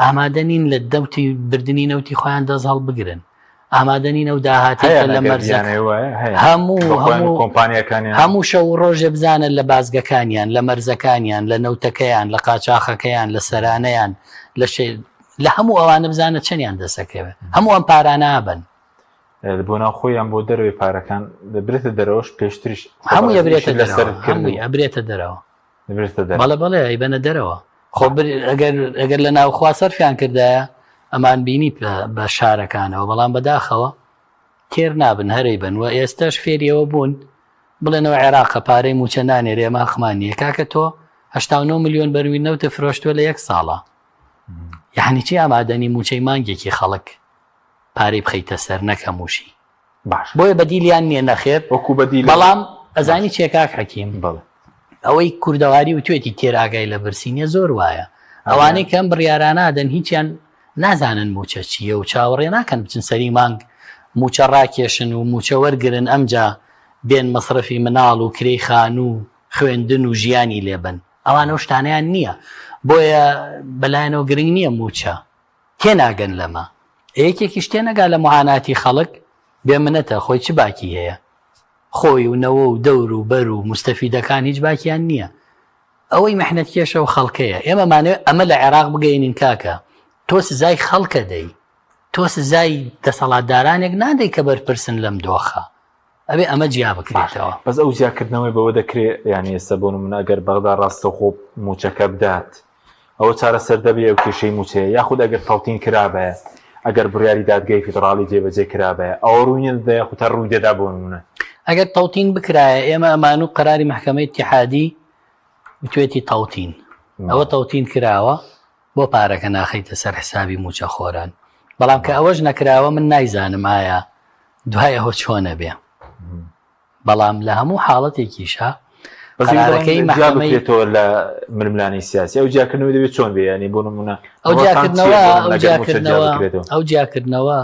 S2: ئامادە نین لە دەوتی بردننی نەوتی خۆیان دەست هەڵ بگرن ئامادە نین ئەو داهاتەیە لە مەرزەکە هەموو شەو ڕۆژێ بزانن لە بازگەکانیان لە مەرزەکانیان لە نەوتەکەیان لە قاچاخەکەیان لە سەرانەیان لە هەموو ئەوانە بزانە چەندیان دەسەکەوێت هەموو ئەم پارانە بن
S1: بۆ ناو خۆیان بۆ دەروێ پارەکان دەبرێتە دەرەوەش پێشتریش
S2: هەمووی ئەبرێتە دەرەوە بەڵێ ئەیبەنە دەرەوە خۆ ئەگەر لە ناوخوا سەرفیان کردایە ئەمان بینی بە شارەکانەوە بەڵام بەداخەوە تێر نابن هەرەی بن و ئێستاش فێریەوە بوون بڵێنەوە عێراقە پارەی موچە نانێرێ ئێمە ئەخمانیە کاکە تۆ 89 ملیۆن بەروی نەوتە فرۆشتووە لە 1 ساڵە یعنی چی ئامادەنی موچەی مانگێکی خەڵک پارەی بخەیتە سەر نەکەموشی
S1: باش
S2: بۆیە بەدیلیان نییە نەخێر
S1: وەکو بەدیل
S2: بەڵام ئەزانی چێکاک حەکیم ئەوەی کوردەواری و توێتی تێراگای لە برسینە زۆر وایە ئەوانەی کەم بڕیارانادەن هیچیان نازانن موچە چییە و چاوەڕێ ناکەن بچن سەری مانگ موچە ڕاکێشن و موچە وەرگرن ئەمجا بێن مەسرفی مناڵ و کرێی خان و خوێندن و ژیانی لێبن ئەوان ئەو شتانیان نییە بۆیە بەلایەنەوە گرنگ نییە موچە تێناگەن لەمە یەکێکی شتێ نەگا لە معاناتی خەڵک بێ منەتە خۆی چ باکی هەیە خۆی و نەوە و دەور و بەر و مستەفیدەکان هیچ باکیان نییە ئەوەی مەحنەتکێشە و خەڵکەیە ئێمەمانێت ئەمە لە عێراق بگەینین کاکە تۆ سزای خەڵکە دەی تۆ سزای دەسەڵاتدارانێک نادەی کە بەرپرسن لەم دۆخە ئەبێ ئەمە جیا بکرێتەوە
S1: بەس ئەو زیاکردنەوەی بەوە دەکرێت یانی ئێستا بۆ من ئەگەر بەغدا ڕاستە خۆ موچەکە بدات ئەوە چارە سەر دەبێ ئەو کێشەی موچەیە یاخود ئەگەر تەڵتین کرابێ ئەگەر بڕیاری دادگای فیدراڵی جێبەجێ کرابێ ئەوە ڕووی دەدا خو تا ڕووی دەدا بۆ منە
S2: ئەگەر تەڵتین بکرایە ئێمە ئەمان و قەراری محکەمەی اتحادی بتوێتی تەڵتین ئەوە تەڵتین کراوە بۆ پارەکە ناخەیتە سەر حسابی موچە خۆران بەڵام کە ئەوەش نەکراوە من نایزانم ئایا دوای ئەوە چۆنە بێ بەڵام لە هەموو حاڵەتێکیشە قەرارەکەی
S1: محکەمەیەوە لە ململانی سیاسی ئەو جیاکردنەوەی دەبێت چۆن بێ ینی بۆ نمونە
S2: ئەو جیاکردنەوە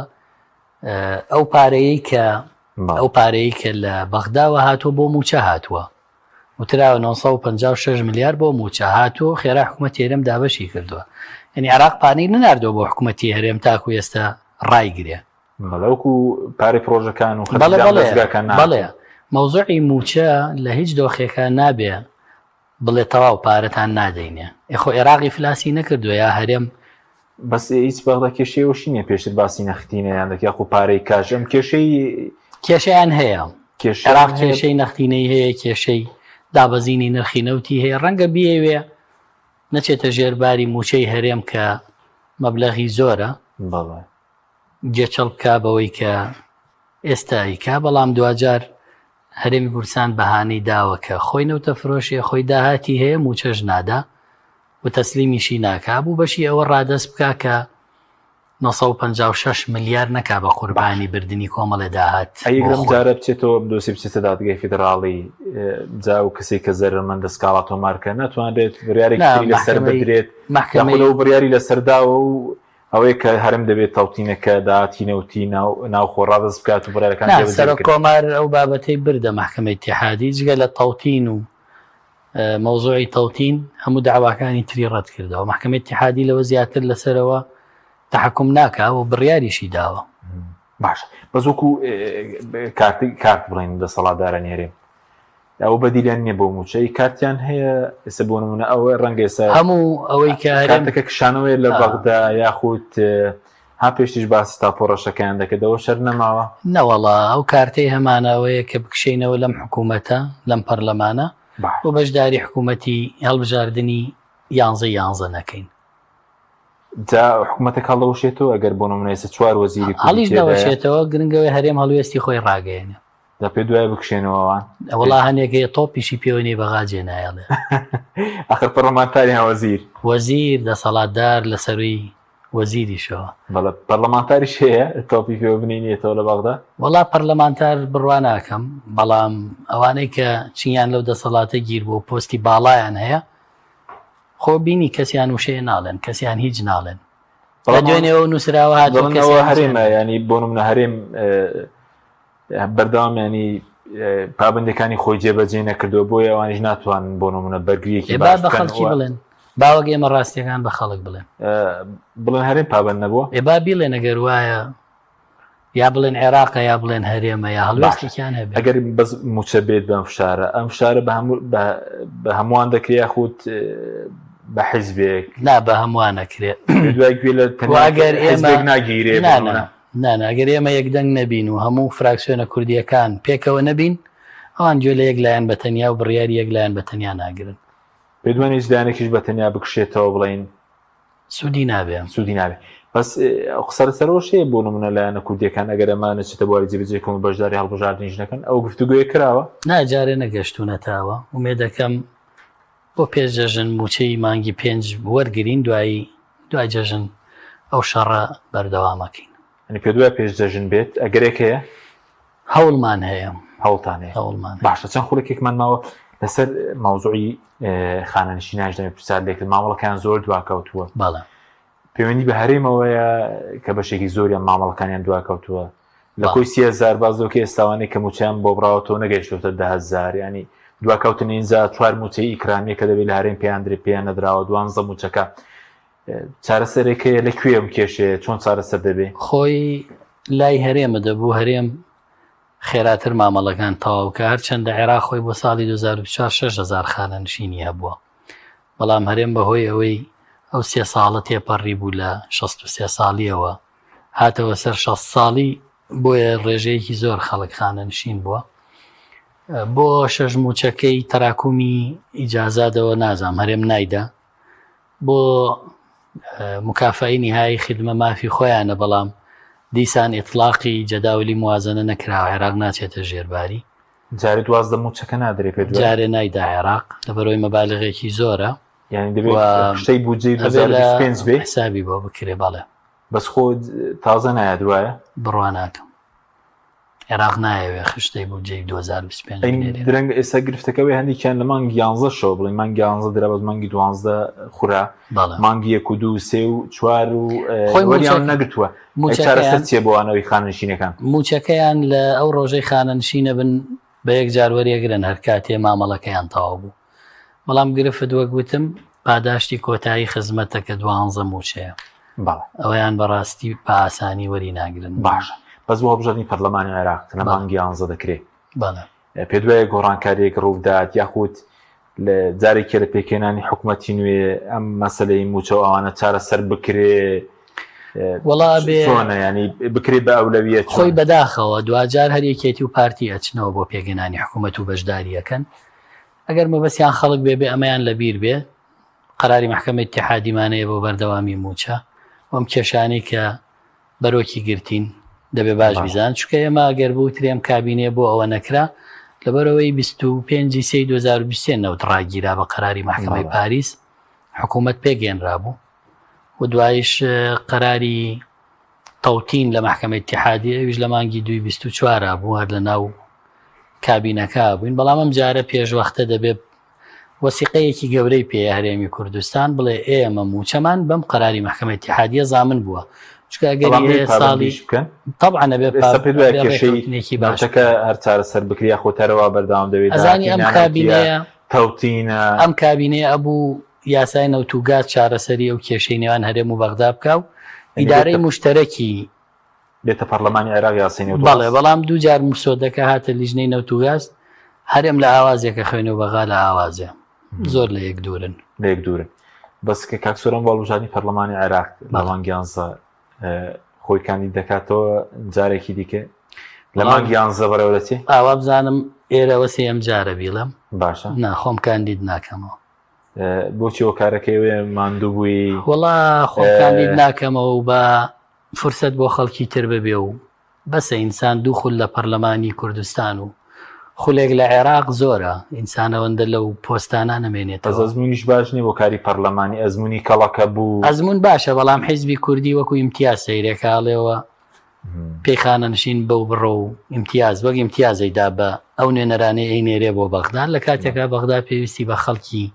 S2: ئەو پارەیە کە لە بەغداوە هاتووە بۆ موچە هاتووە وتراوە 956 ملیار بۆ موچە هاتووە خێرا حکوومەتی هەرێم دابەشی کردووە یعنی عێراق پارەی نەناردەوە بۆ حکوومەتی هەرێم تاکو ئێستا ڕایگرێ
S1: بەڵەوەکو پارەی پرۆژەکان و
S2: بەڵێ مەوزوعی موچە لە هیچ دۆخێکە نابێ بڵێ تەواو پارەتان نادەینێ ئەخۆ عێراقی فلاسی نەکردووە یا هەرێم
S1: بەس هیچ بەغدا کێشەیەوەشی نییە پێشتر باسی نەختینەیان دەکە خو پارەی کاژەم
S2: کێشەیان هەیە عێراق کێشەی نەختینەی هەیە کێشەی دابەزینی نرخی نەوتی هەیە ڕەنگە بیەوێ نەچێتە ژێرباری موچەی هەرێم کە مەبلەغی زۆرە جێچەڵ بکا بەوەی کە ئێستاییکا بەڵام دوجار هەرێمی کوردستان بەهانەی داوە کە خۆی نەوتە فرۆشیە خۆی داهاتی هەیە موچەش نادا و تەسلیمیشی ناکا بوو بەشی ئەوە ڕادەست بکا کە 956 ملیار نەکا بە قوربانی بردننی کۆمەڵە داهات
S1: ئەگەم جارە بچێتەوە دۆسی بچێتە دادگای فیدراڵی جا و کەسێک کە زەرمەندە سکاڵا تۆمارکە ناتوانێت بڕیارێکی لەسەر بدرێت محکەمەی بڕیاری لەسەرداوە و ئەوەی کە هەرم دەبێت تەوتینەکە داهاتی نەوتی ناوخۆ ڕادەست بکات و بڕیارەکان
S2: سەر کۆمار ئەو بابەتەی بردە محکەمەی اتحادی جگە لە تەوتین و مەوزوعی تەوتین هەموو داواکانی تری ڕەت کردەوە محکەمەی اتحادی لەوە زیاتر لەسەرەوە تحکم ناکا و بڕیاریشی داوە
S1: باش بەس وەکو کارت بڵێن دەسەڵاتداران هێرێ ئەو بەدیلیان نییە بۆ موچەی کارتیان هەیە ئێستا بۆ نمونە ئەوە ڕەنگە ئێستا
S2: هەموو ئەوەی
S1: کارتەکە کشانەوەی لە بەغدا یاخود ها پێشتیش باسی تاپۆڕەشەکەیان دەکەدەوە شەر نەماوە
S2: نەوەڵا ئەو کارتەی هەمانەوەیە کە بکشینەوە لەم حکوومەتە لەم پەرلەمانە بۆ بەشداری حکوومەتی هەڵبژاردننی 11 نەکەین
S1: جا حکوومەتە هەڵەوشێتەوە ئەگەر بۆ نمونە ئێستا 4 وەزیری
S2: هەڵیش نەوەشێتەوە گرنگەوەی هەرێم هەڵوێستی خۆی ڕاگەیەنە
S1: دا پێ دوای بکشێنەوەوان
S2: وڵا هەنێکەیە تۆپیشی پێوەنی بەغاجێ نایڵێ
S1: ئەخر پەرلەمانتاری وەزیر
S2: وەزیر دەسەڵاتدار لە سەروی وەزیریشەوە
S1: بەڵە پەرلەمانتاریش هەیە تۆپی پێوە بنینێتەوە لە بەغدا
S2: وڵا پەرلەمانتار بڕوا ناکەم بەڵام ئەوانەی کە چیان لەو دەسەڵاتە گیر بۆ پۆستی باڵایان هەیە خۆ بینی کەسیان وشەیە ناڵێن کەسیان هیچ ناڵێن دوێنێەوە نووسراوە
S1: هاتەوە هەرێمە ینی بۆ نمونە هەرێم بەردەوام ینی پابندەکانی خۆی جێبەجێ نەکردووە بۆی ئەوانیش ناتوانن بۆ نمونە بەرگریەکی
S2: بە خەڵکی بڵێن باوەک ئێمە ڕاستیەکان بە خەڵک
S1: بڵێن هەرێم پابند نەبووە
S2: با بیڵێ نەگەر وایە یا بڵێن عێراقە یا بڵێن هەرێمە یا هەڵوێستێکیان هەبێت
S1: ئەگەر بەس موچە بێت بەم فشارە ئەم فشارە بە هەمووان دەکرێت یاخود بە حیزبێک
S2: نا بە هەمووان نەکرێت
S1: دوای گوێ لە
S2: ئەگەر ئێمە
S1: ناگیرێ
S2: ئەگەر ئێمە یەکدەنگ نەبین و هەموو فراکسیۆنە کوردیەکان پێکەوە نەبین ئەوان گوێ لە یەکلایەن بەتەنیا و بڕیاری یەکلایەن بەتەنیا ناگرن
S1: پێ دوێنێ هیچدانێکیش بەتەنیا بکشێتەوە بڵین
S2: سوودی نابێ
S1: بەس قسە لەسەرەوە شەیە بۆ نمونە لایەنە کوردیەکان ئەگەر ئەمانە چێتە بواری جێبەجێکەوە بەشداری هەڵبژاردنیش نەکەن ئەو گفتوگویە کراوە
S2: ناجارێ نەگەشتوونەتاوە ومێ دەکەم بۆ پێش جەژن موچەی مانگی 5 وەرگرین دوای جەژن ئەو شەڕە بەردەوامەکەین
S1: پێ دوای پێش جەژن بێت ئەگەرێک هەیە
S2: هەوڵمان هەیە
S1: هەوڵتان هەیە باشە چەند خولێکێکمان ماوە لەسەر ماوزوعی خانەنشیناش دەمێت پرسیار لێکرد مامەڵەکان زۆر دواکەوتووە
S2: بەڵێ
S1: پەیوەندی بە هەرێمەوەیە کە بەشێکی زۆریان مامەڵەکانیان دواکەوتووە لە کۆی 30,000 بازۆکە ئێستاوانەی کە موچیان بۆ بڕاوەتەوە نەگەیشتوتە 10,000 ینی دواکەوتن ئینجا 4 موچەی ئیکرامیە کە دەبێت لە هەرێم پێیاندرێ پێیان نەدراوە 12 موچەکە چارەسەرێکەیە لەکوێ ئەم کێشەیە چۆن چارەسەر دەبێت
S2: خۆی لای هەرێمە دەبوو هەرێم خێراتر مامەڵەکان تەواو کە هەرچەندە عێراق خۆی بۆ ساڵی 2004 6,000 خانەنشینی هەبووە بەڵام هەرێم بەهۆی ئەوەی ئەو 3 ساڵە تێپەڕی بوو لە 63 ساڵیەوە هاتەوە سەر 6 ساڵی بۆیە ڕێژەیەکی زۆر خەڵک خانەنشین بووە بۆ شەژ موچەکەی تەراکومی ئیجازادەوە نازام هەرێم نایدا بۆ مکافایی نهایی خدمە مافی خۆیانە بەڵام دیسان ئیطلاقی جەداولی موازنە نەکراوە عێراق ناچێتە ژێرباری
S1: جارێ 12 موچەکە نادرێ پێ
S2: جارێ نایدا عێراق لەبەرەوەی مەبالغێکی زۆرە
S1: یعنی دەبێت شتەی بودجەی 2025 بێ
S2: حسابی بۆ بکرێ بەڵێ
S1: بەس خۆ تازە نایە دوایە
S2: بڕوا ناکەم عێراق نایەوێ خشتەی بودجەی 2025
S1: درەنگ ئێستا گرفتەکەوەی هەندێکیان لە مانگی 11 شەوە بڵێن مانگی 11 درا بەس مانگی 12 خورا مانگی 1 و 2 و 3 و 4 و وەریان نەگرتووە چارەسەر چیە بۆ ئەوەی خانەنشینەکان
S2: موچەکەیان لە ئەو ڕۆژەی خانەنشینە بن بە یەک جار وەریەگرن هەر کاتێ مامەڵەکەیان تەواو بوو بەڵام گرفت وەک گوتم پاداشتی کۆتایی خزمەتە کە 12 موچەیە ئەوەیان بەڕاستی بە ئاسانی وەری ناگرن
S1: باشە بەس بۆ هەڵبژاردننی پەرلەمانی عێراق لە مانگی 11 دەکرێت پێ دوایە گۆڕانکاریەک ڕوودات یاخود لە جارێکێ لە پێکێنانی حکوومەتی نوێ ئەم مەسەلەی موچە ئەوانە چارەسەر بکرێ
S2: وڵا
S1: چۆنە ینی بکرێ بە ئەولەویەت
S2: خۆی بەداخەوە دوجار هەریەکێتی و پارتی ئەچنەوە بۆ پێگەنانی حکوومەت و بەشداریەکەن ئەگەر مەبەستیان خەڵک بێ ئەمەیان لەبیر بێ قەراری محکەمەی اتحادیمانەیە بۆ بەردەوامی موچە وەم کێشانەی کە بەرۆکی گرتین دەبێ باش بیزان چکە ئێمە ئەگەر بوو ترێم کابینێ بۆ ئەوە نەکرا لەبەرەوەی 25 2023 نەوت ڕاگیرا بە قەراری محکەمەی پاریس حکوومەت پێگەێنرا بوو و دوایش قەراری تەوتین لە محکەمەی اتحادیە ئەویش لە مانگی 2024 بوو هەر لە ناو کابینەکە بووین بەڵام ئەم جارە پێشوەختە دەبێت وەسیقەیەکی گەورەی پێ هەرێمی کوردستان بڵێ ئێمە موچەمان بەم قەراری محکەمەی اتحادیە زامن بووە ساڵی بکەن
S1: طبعا کێشەیەکی باشەکە هەر چارەسەر بکریا خۆتەرەوە بەردەوام دەوێت
S2: ئەزانی ئەم کابینەیە
S1: تەوتینە
S2: ئەم کابینەیە ئەبوو یاسای نەوتوگات چارەسەری ئەو کێشەی نێوان هەرێم و بەغدا بکە و ئیدارەی مشتەرەکی
S1: بێتە پەرلەمانی عێراق یاسینی
S2: بەڵێ بەڵام دوو جار مسۆدەکە هاتە لیژنەی نەوتوگاز هەرێم لە ئاوازێکە خوێنەوە بەغا لە ئاوازێ زۆر لە یەک دوورن
S1: لە یەک دوورن بەسکە کاکسۆرم باڵوژانی پەرلەمانی عێراق لە مانگی 11 خۆی کاندید دەکاتەوە جارێکی دیکە لە مانگی 11 بەرەوەدەچێ
S2: ئاوا بزانم ئێرەوە سێم جارە بیڵم
S1: باشە
S2: ناخۆم کاندید ناکەمەوە
S1: بۆچی ئەو کارەکەوێ ماندوو بووی
S2: وەڵا خۆم کاندید ناکەمەوە و بە فرسەت بۆ خەڵکی تر ببێ و بەسە ئینسان دوو خول لە پەرلەمانی کوردستان و خولێک لە عێراق زۆرە ئینسانەوەندە لەو پۆستانە نەمێنێتەوە
S1: ئەزمونیش باش نیە بۆ کاری پەرلەمانی ئەزمموی کەڵەکە بوو
S2: ئەزمون باشە بەڵام حیزبی کوردی وەکو ئیمتیاز سەیرێکاڵێەوە پێیخانە نشین بەو بڕۆ و ئیمتیاز وەک ئیمتیازەیدا بە ئەو نوێنەرانەی ئەینێرێ بۆ بەغداد لە کاتێکا بەغدا پێویستی بە خەڵکی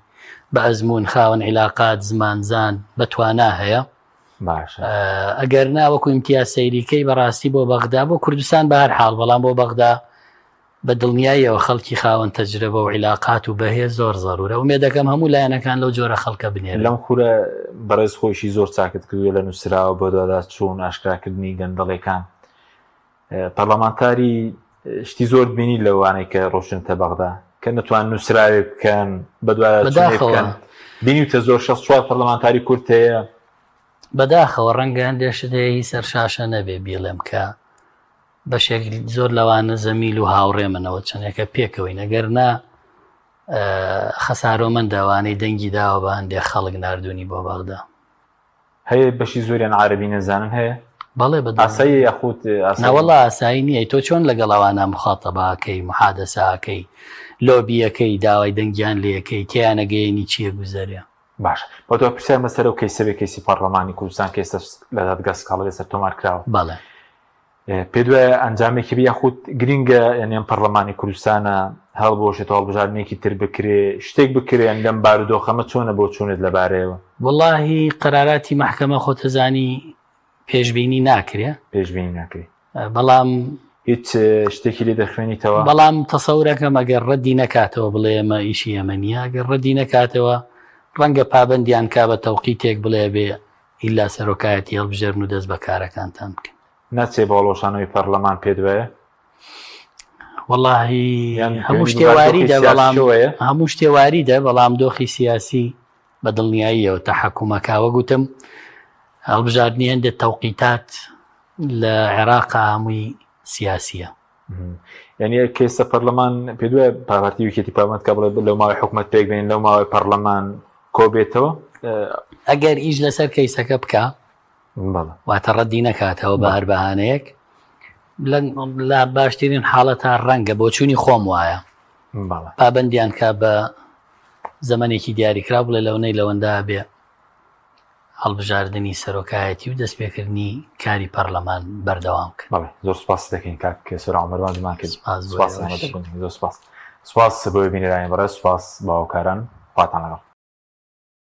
S2: بە ئەزمون خاوەن عیلاقات زمانزان بەتوانا هەیە
S1: باشە
S2: ئەگەر ناوەکو ئیمتیاز سەیریکەی بەڕاستی بۆ بەغدا بۆ کوردستان بە هەر حاڵ بەڵام بۆ بەغدا بە دڵنیاییەوە خەڵکی خاوەن تەجربە و عیلاقات و بەهێز زۆر زەرورە و مێدەکەم هەموو لایەنەکان لەو جۆرە خەڵکە بنێرن
S1: لەم خورە بەڕێز خۆشی زۆر چاکت کردووە لە نووسراوە بۆ دادا چوون ئاشکراکردنی گەندەڵەکان پەرلەمانتاری شتی زۆر بینی لەوانەی کە ڕۆشنتە بەغدا کە نەتوان نووسراوێ بکەن بەدوایە بینیتە زۆر 64 پەرلەمانتاری کورد هەیە
S2: بەداخەوە ڕەنگە هەندێشت هەیە هی سەرشاشە نەبێ بیڵێم کە بەشێک زۆر لەوانە زەمیل و هاوڕێ منەوە چەندێکە پێکەوەی نەگەرنا خەسارۆمەند داوانەی دەنگی داوە بە هەندێک خەڵک نردوونی بۆ بەغدا
S1: هەیە بەشی زۆریان عاربی نەزانن هەیە
S2: بەڵێ
S1: ئاسایی یاخود
S2: نەوەڵا ئاسایی نییە تۆ چۆن لەگەڵەوانە مخاتەباکەی محادەساکەی لۆبیەکەی داوای دەنگیان لەکەی تیانەگەیەنی چییە گوزەرە
S1: باش بۆ تۆ پرسیار مەسەر و کەیسەبێ کەیسی پەرلەمانی کوردستان کە ئێستا لە دادگا سکاڵا لەسەر تۆمار کراوە
S2: بەڵێ
S1: پێ دوایە ئەنجامێکی بە یاخود گرینگە یعنی پەرلەمانی کوردستانە هەڵبۆشێت هەڵبژاردنێکی تر بکرێ شتێک بکرێن لەم بارودۆخەمە چۆنە بۆ چوونت لەبارەیەوە
S2: وەڵاهی قەراراتی مەحکەمە خۆتەزانی پێشبینی ناکرێ
S1: پێشبینی ناکرێ
S2: بەڵام
S1: هیچ شتێکی لێ دەخوێنیتەوە
S2: بەڵام تەسەورەکەم ئەگەر ڕەدی نەکاتەوە بڵێ ئەمە ئیشی ئەمە نییە ئەگەر ڕەدی نەکاتەوە ڕەنگە پابندیان کا بە تەوقیتێک بڵێ بێ ئیلا سەرۆکایەتی هەڵبژێرن و دەست بە کارەکانتان بکەن
S1: ناچێ باڵۆشانەوەی پەرلەمان پێ دوایە
S2: وەڵاهی هەموو شتێواریدە بەڵام هەموو شتێواریدە بەڵام دۆخی سیاسی بە دڵنیاییەوە تا حکوومەکاوە گوتم هەڵبژاردننی هەندێک تەوقیتات لە عێراقا هەمووی سیاسیە
S1: یعنی کێسە پەرلەمان پێ دوایە پاپارتی ویکێتی پارلەمانت کە بڵێ لەو ماوەی حکوومەت پێک بێن لەو ماوەی پەرلەمان کۆبێتەوە
S2: ئەگەر ئیش لەسەر کەیسەکە بکە واتە ڕەدی نەکاتەوە بە هەر بەهانەیەک لە باشترین حاڵەتە ڕەنگە بۆ چوونی خۆم وایە پابندیان کا بە زەمانێکی دیاریکرا بڵێ لەونەی لەوەندا بێ هەڵبژاردننی سەرۆکایەتی و دەستپێکردنی کاری پەرلەمان بەردەوام کرد
S1: زۆر سپاس دەکەین کاک سەر عومەرمان کرد سپاس بۆ بینێرانی بەڕێز سپاس باوکاران خواتان لەگەڵ